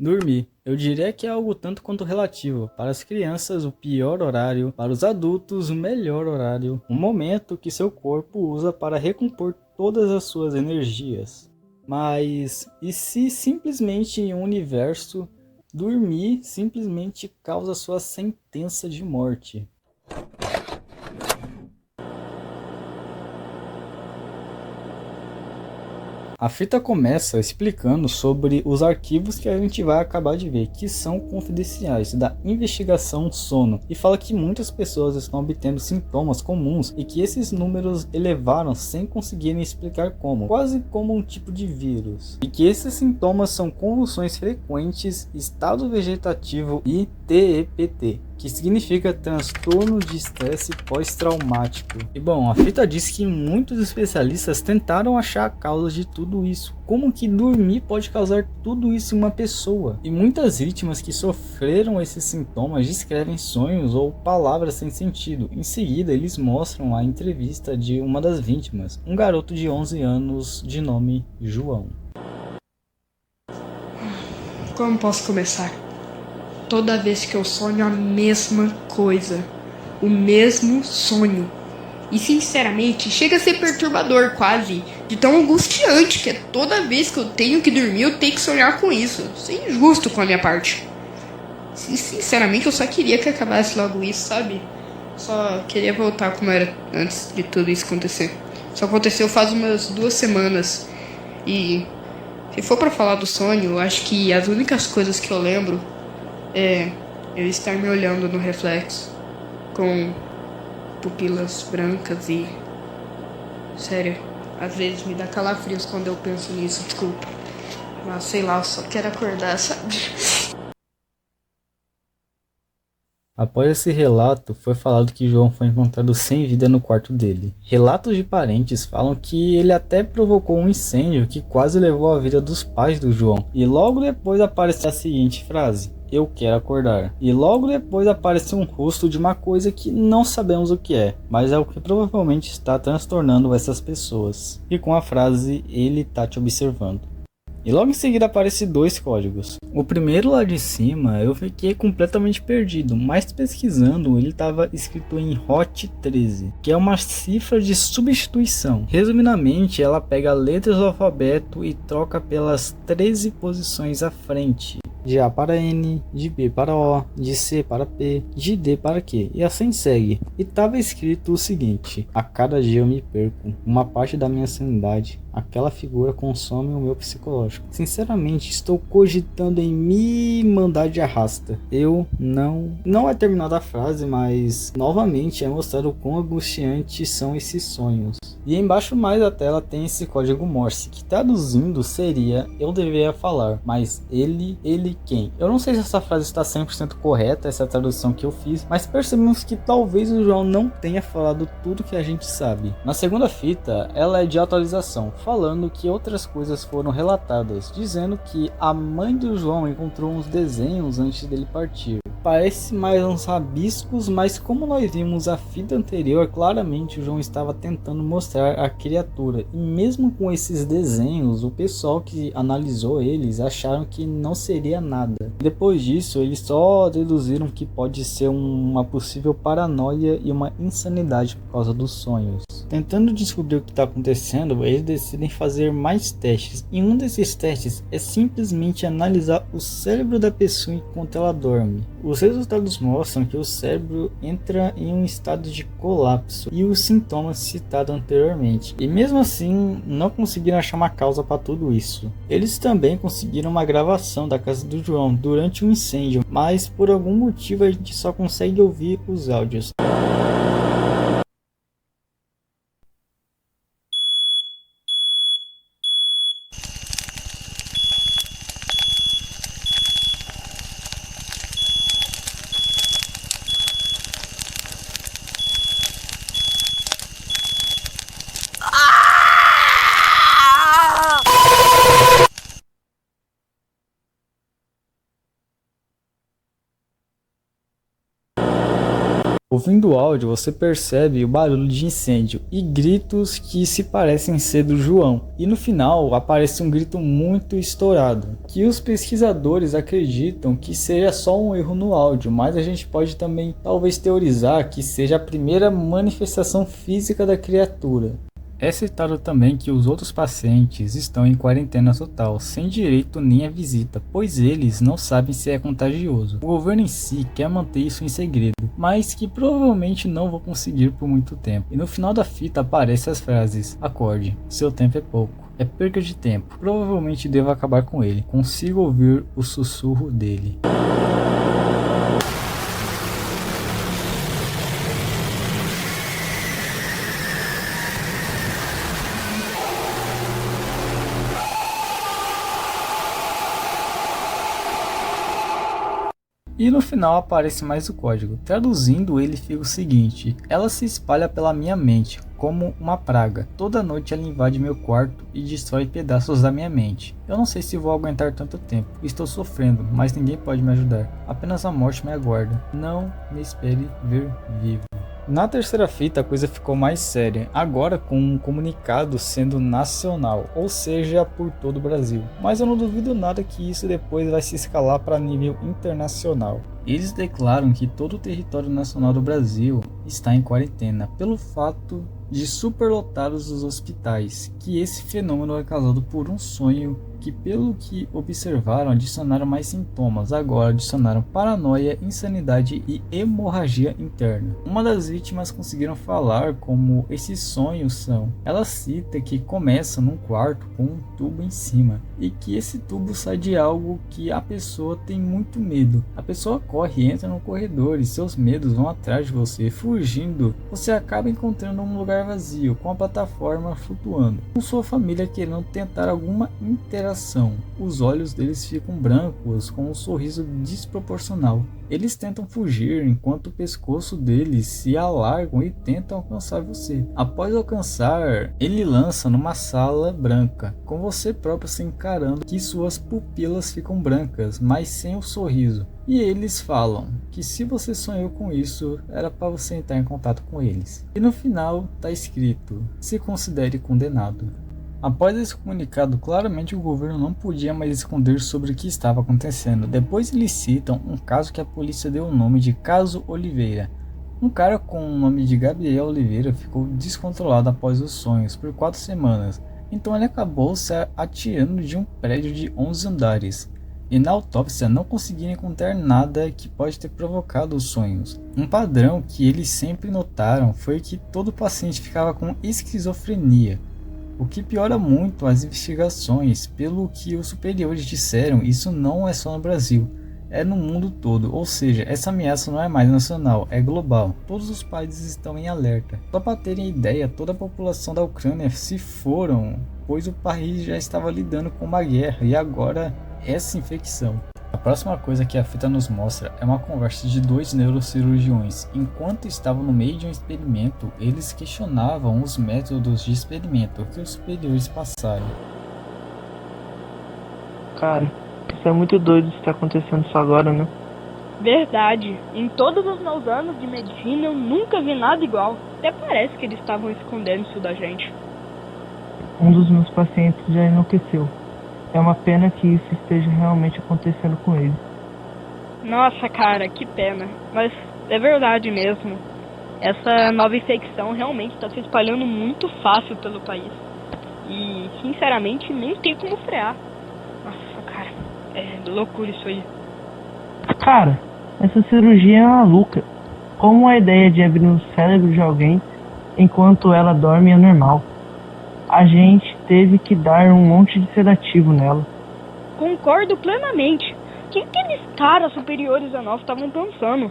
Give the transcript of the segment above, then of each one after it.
Dormir. Eu diria que é algo tanto quanto relativo. Para as crianças, o pior horário. Para os adultos, o melhor horário. Um momento que seu corpo usa para recompor todas as suas energias. Mas e se simplesmente em um universo, dormir simplesmente causa sua sentença de morte? A fita começa explicando sobre os arquivos que a gente vai acabar de ver, que são confidenciais da investigação sono, e fala que muitas pessoas estão obtendo sintomas comuns e que esses números elevaram sem conseguirem explicar como, quase como um tipo de vírus, e que esses sintomas são convulsões frequentes, estado vegetativo e TEPT, que significa transtorno de estresse pós-traumático. E bom, a fita diz que muitos especialistas tentaram achar a causa de tudo isso. Como que dormir pode causar tudo isso em uma pessoa? E muitas vítimas que sofreram esses sintomas descrevem sonhos ou palavras sem sentido. Em seguida, eles mostram a entrevista de uma das vítimas, um garoto de 11 anos de nome João. Como posso começar? Toda vez que eu sonho a mesma coisa, o mesmo sonho. E sinceramente, chega a ser perturbador quase, de tão angustiante que é toda vez que eu tenho que dormir, eu tenho que sonhar com isso. Isso é injusto com a minha parte. Sinceramente, eu só queria que acabasse logo isso, sabe? Só queria voltar como era antes de tudo isso acontecer. Isso aconteceu faz umas 2 semanas. E se for pra falar do sonho, eu acho que as únicas coisas que eu lembro é eu estar me olhando no reflexo com pupilas brancas e... Sério, às vezes me dá calafrios quando eu penso nisso, desculpa. Mas sei lá, eu só quero acordar, sabe? Após esse relato, foi falado que João foi encontrado sem vida no quarto dele. Relatos de parentes falam que ele até provocou um incêndio que quase levou a vida dos pais do João. E logo depois apareceu a seguinte frase: "Eu quero acordar." E logo depois apareceu um rosto de uma coisa que não sabemos o que é, mas é o que provavelmente está transtornando essas pessoas. E com a frase: "Ele tá te observando." E logo em seguida aparecem 2 códigos. O primeiro lá de cima eu fiquei completamente perdido, mas pesquisando ele estava escrito em Hot 13, que é uma cifra de substituição. Resumidamente, ela pega letras do alfabeto e troca pelas 13 posições à frente. De A para N, de B para O, de C para P, de D para Q, e assim segue. E estava escrito o seguinte: "A cada dia eu me perco, uma parte da minha sanidade, aquela figura consome o meu psicológico. Sinceramente, estou cogitando em me mandar de arrasta." Eu não é terminada a frase, mas novamente é mostrado o quão angustiantes são esses sonhos. E embaixo mais da tela tem esse código Morse, que traduzindo seria: "Eu deveria falar, mas ele quem?" Eu não sei se essa frase está 100% correta, essa tradução que eu fiz, mas percebemos que talvez o João não tenha falado tudo que a gente sabe. Na segunda fita, ela é de atualização, falando que outras coisas foram relatadas, dizendo que a mãe do João encontrou uns desenhos antes dele partir. Parece mais uns rabiscos, mas como nós vimos a fita anterior, claramente o João estava tentando mostrar a criatura. E mesmo com esses desenhos, o pessoal que analisou eles acharam que não seria nada. Depois disso, eles só deduziram que pode ser uma possível paranoia e uma insanidade por causa dos sonhos. Tentando descobrir o que está acontecendo, eles decidem fazer mais testes. E um desses testes é simplesmente analisar o cérebro da pessoa enquanto ela dorme. Os resultados mostram que o cérebro entra em um estado de colapso e os sintomas citados anteriormente. E mesmo assim, não conseguiram achar uma causa para tudo isso. Eles também conseguiram uma gravação da casa do João durante um incêndio, mas por algum motivo a gente só consegue ouvir os áudios. Ouvindo o áudio, você percebe o barulho de incêndio e gritos que se parecem ser do João. E no final aparece um grito muito estourado, que os pesquisadores acreditam que seja só um erro no áudio, mas a gente pode também talvez teorizar que seja a primeira manifestação física da criatura. É citado também que os outros pacientes estão em quarentena total, sem direito nem a visita, pois eles não sabem se é contagioso. O governo em si quer manter isso em segredo, mas que provavelmente não vão conseguir por muito tempo. E no final da fita aparecem as frases: acorde, seu tempo é pouco, é perca de tempo, provavelmente devo acabar com ele, consigo ouvir o sussurro dele. E no final aparece mais o código. Traduzindo, ele fica o seguinte: ela se espalha pela minha mente como uma praga. Toda noite ela invade meu quarto e destrói pedaços da minha mente. Eu não sei se vou aguentar tanto tempo. Estou sofrendo, mas ninguém pode me ajudar. Apenas a morte me aguarda. Não me espere ver vivo. Na terceira fita a coisa ficou mais séria, agora com um comunicado sendo nacional, ou seja, por todo o Brasil. Mas eu não duvido nada que isso depois vai se escalar para nível internacional. Eles declaram que todo o território nacional do Brasil está em quarentena pelo fato de superlotados os hospitais, que esse fenômeno é causado por um sonho que, pelo que observaram, adicionaram mais sintomas. Agora adicionaram paranoia, insanidade e hemorragia interna. Uma das vítimas conseguiram falar como esses sonhos são. Ela cita que começa num quarto com um tubo em cima e que esse tubo sai de algo que a pessoa tem muito medo. A pessoa corre e entra no corredor e seus medos vão atrás de você. Fugindo, você acaba encontrando um lugar vazio com a plataforma flutuando, com sua família querendo tentar alguma interação. Os olhos deles ficam brancos com um sorriso desproporcional. Eles tentam fugir enquanto o pescoço deles se alargam e tentam alcançar você. Após alcançar, ele lança numa sala branca, com você próprio se encarando, que suas pupilas ficam brancas, mas sem o sorriso. E eles falam que se você sonhou com isso, era para você entrar em contato com eles. E no final tá escrito: se considere condenado. Após esse comunicado, claramente o governo não podia mais esconder sobre o que estava acontecendo. Depois eles citam um caso que a polícia deu o nome de Caso Oliveira. Um cara com o nome de Gabriel Oliveira ficou descontrolado após os sonhos por 4 semanas. Então ele acabou se atirando de um prédio de 11 andares. E na autópsia não conseguiram encontrar nada que pode ter provocado os sonhos. Um padrão que eles sempre notaram foi que todo paciente ficava com esquizofrenia, o que piora muito as investigações. Pelo que os superiores disseram, isso não é só no Brasil, é no mundo todo, ou seja, essa ameaça não é mais nacional, é global. Todos os países estão em alerta. Só para terem ideia, toda a população da Ucrânia se foram, pois o país já estava lidando com uma guerra e agora essa infecção. A próxima coisa que a fita nos mostra é uma conversa de 2 neurocirurgiões. Enquanto estavam no meio de um experimento, eles questionavam os métodos de experimento que os superiores passaram. Cara, isso é muito doido se tá acontecendo isso agora, né? Verdade. Em todos os meus anos de medicina eu nunca vi nada igual. Até parece que eles estavam escondendo isso da gente. Um dos meus pacientes já enlouqueceu. É uma pena que isso esteja realmente acontecendo com ele. Nossa, cara, que pena. Mas é verdade mesmo. Essa nova infecção realmente está se espalhando muito fácil pelo país. E, sinceramente, nem tem como frear. Nossa, cara, é loucura isso aí. Cara, essa cirurgia é maluca. Como a ideia de abrir o cérebro de alguém enquanto ela dorme é normal. A gente teve que dar um monte de sedativo nela. Concordo plenamente. O que aqueles caras superiores a nós estavam pensando?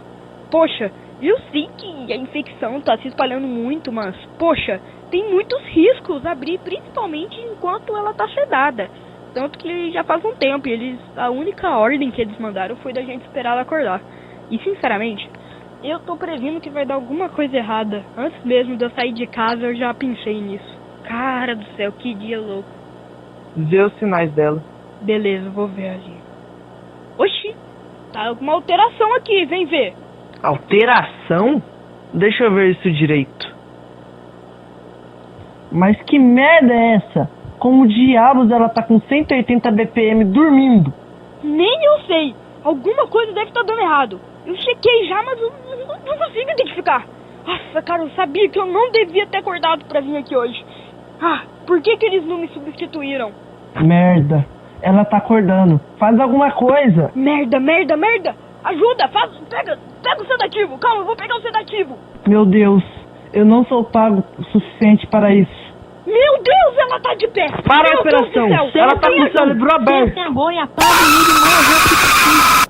Poxa, eu sei que a infecção tá se espalhando muito, mas, poxa, tem muitos riscos abrir, principalmente enquanto ela tá sedada. Tanto que já faz um tempo e a única ordem que eles mandaram foi da gente esperar ela acordar. E, sinceramente, eu tô prevendo que vai dar alguma coisa errada. Antes mesmo de eu sair de casa, eu já pensei nisso. Cara do céu, que dia louco. Vê os sinais dela. Beleza, vou ver ali. Oxi, tá alguma alteração aqui, vem ver. Alteração? Deixa eu ver isso direito. Mas que merda é essa? Como diabos ela tá com 180 BPM dormindo? Nem eu sei. Alguma coisa deve estar dando errado. Eu chequei já, mas eu não consigo identificar. Nossa, cara, eu sabia que eu não devia ter acordado pra vir aqui hoje. Por que eles não me substituíram? Merda. Ela tá acordando. Faz alguma coisa. Merda. Ajuda, pega o sedativo. Calma, eu vou pegar o sedativo. Meu Deus, eu não sou pago o suficiente para isso. Meu Deus, ela tá de pé. Para a Meu operação. Deus do céu, Ela tá com o cérebro aberto. Agora e apaga ele o mais rápido possível.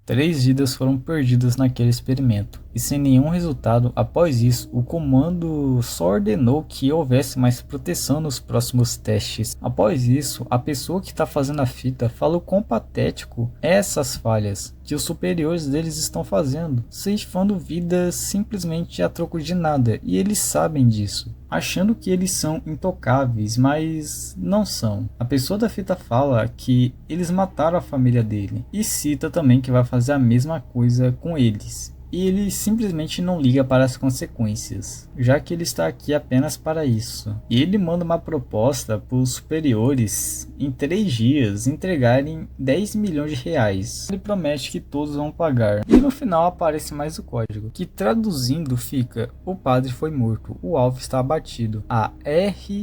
3 vidas foram perdidas naquele experimento, e sem nenhum resultado. Após isso, o comando só ordenou que houvesse mais proteção nos próximos testes. Após isso, a pessoa que está fazendo a fita fala o quão patético é essas falhas que os superiores deles estão fazendo, ceifando vidas simplesmente a troco de nada, e eles sabem disso, achando que eles são intocáveis, mas não são. A pessoa da fita fala que eles mataram a família dele, e cita também que vai fazer a mesma coisa com eles. E ele simplesmente não liga para as consequências, já que ele está aqui apenas para isso. E ele manda uma proposta para os superiores em 3 dias entregarem 10 milhões de reais. Ele promete que todos vão pagar. E no final aparece mais o código, que traduzindo fica: o padre foi morto, o alvo está abatido. A RCECG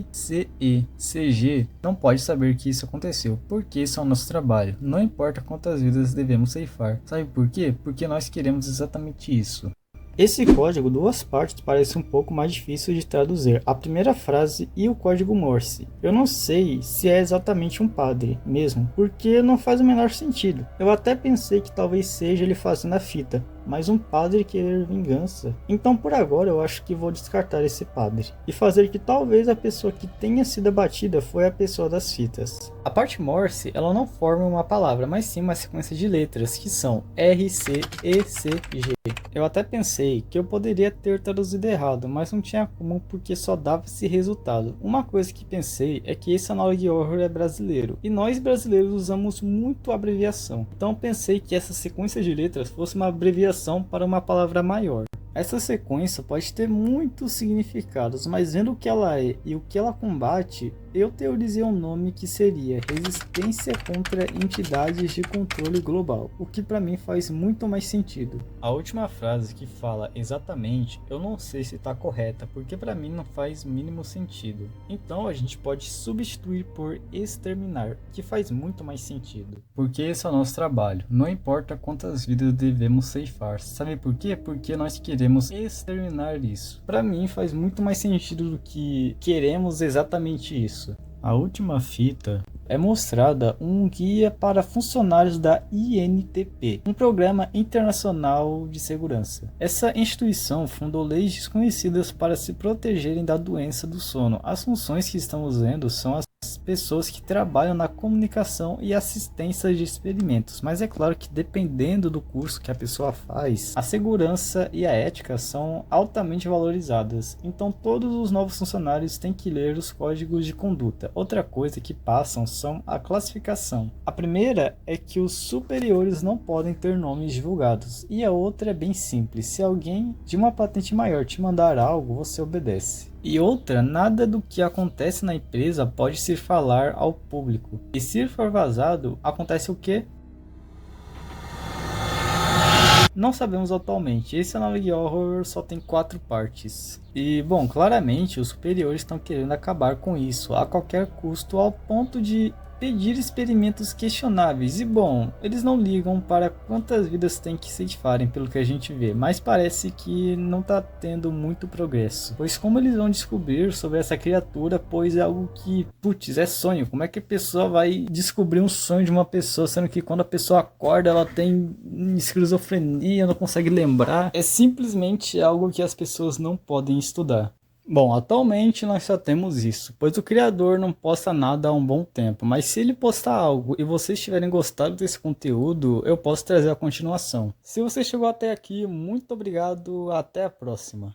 não pode saber que isso aconteceu, porque isso é o nosso trabalho. Não importa quantas vidas devemos ceifar. Sabe por quê? Porque nós queremos exatamente isso. Esse código, 2 partes, parece um pouco mais difícil de traduzir. A primeira frase e o código Morse. Eu não sei se é exatamente um padre mesmo, porque não faz o menor sentido. Eu até pensei que talvez seja ele fazendo a fita, mas um padre querer vingança. Então por agora eu acho que vou descartar esse padre e fazer que talvez a pessoa que tenha sido abatida foi a pessoa das fitas. A parte Morse, ela não forma uma palavra, mas sim uma sequência de letras que são R, C, E, C, G. Eu até pensei que eu poderia ter traduzido errado, mas não tinha como porque só dava esse resultado. Uma coisa que pensei é que esse Analog Horror é brasileiro, e nós brasileiros usamos muito abreviação. Então pensei que essa sequência de letras fosse uma abreviação para uma palavra maior. Essa sequência pode ter muitos significados, mas vendo o que ela é e o que ela combate, eu teorizei um nome que seria Resistência contra Entidades de Controle Global, o que para mim faz muito mais sentido. A última frase que fala exatamente, eu não sei se está correta, porque para mim não faz mínimo sentido. Então a gente pode substituir por exterminar, que faz muito mais sentido. Porque esse é o nosso trabalho, não importa quantas vidas devemos ceifar. Sabe por quê? Porque nós queremos exterminar isso. Para mim faz muito mais sentido do que queremos exatamente isso. A última fita é mostrada um guia para funcionários da INTP, um programa internacional de segurança. Essa instituição fundou leis desconhecidas para se protegerem da doença do sono. As funções que estamos vendo são as pessoas que trabalham na comunicação e assistência de experimentos, mas é claro que dependendo do curso que a pessoa faz, a segurança e a ética são altamente valorizadas, então todos os novos funcionários têm que ler os códigos de conduta. Outra coisa que passam são a classificação. A primeira é que os superiores não podem ter nomes divulgados, e a outra é bem simples: se alguém de uma patente maior te mandar algo, você obedece. E outra, nada do que acontece na empresa pode se falar ao público. E se for vazado, acontece o quê? Não sabemos atualmente. Esse Analog Horror só tem 4 partes. E, bom, claramente os superiores estão querendo acabar com isso a qualquer custo, ao ponto de pedir experimentos questionáveis. E bom, eles não ligam para quantas vidas tem que ceifarem, pelo que a gente vê, mas parece que não está tendo muito progresso, pois como eles vão descobrir sobre essa criatura, pois é algo que, putz, é sonho. Como é que a pessoa vai descobrir um sonho de uma pessoa, sendo que quando a pessoa acorda ela tem esquizofrenia, não consegue lembrar? É simplesmente algo que as pessoas não podem estudar. Bom, atualmente nós só temos isso, pois o criador não posta nada há um bom tempo, mas se ele postar algo e vocês tiverem gostado desse conteúdo, eu posso trazer a continuação. Se você chegou até aqui, muito obrigado, até a próxima.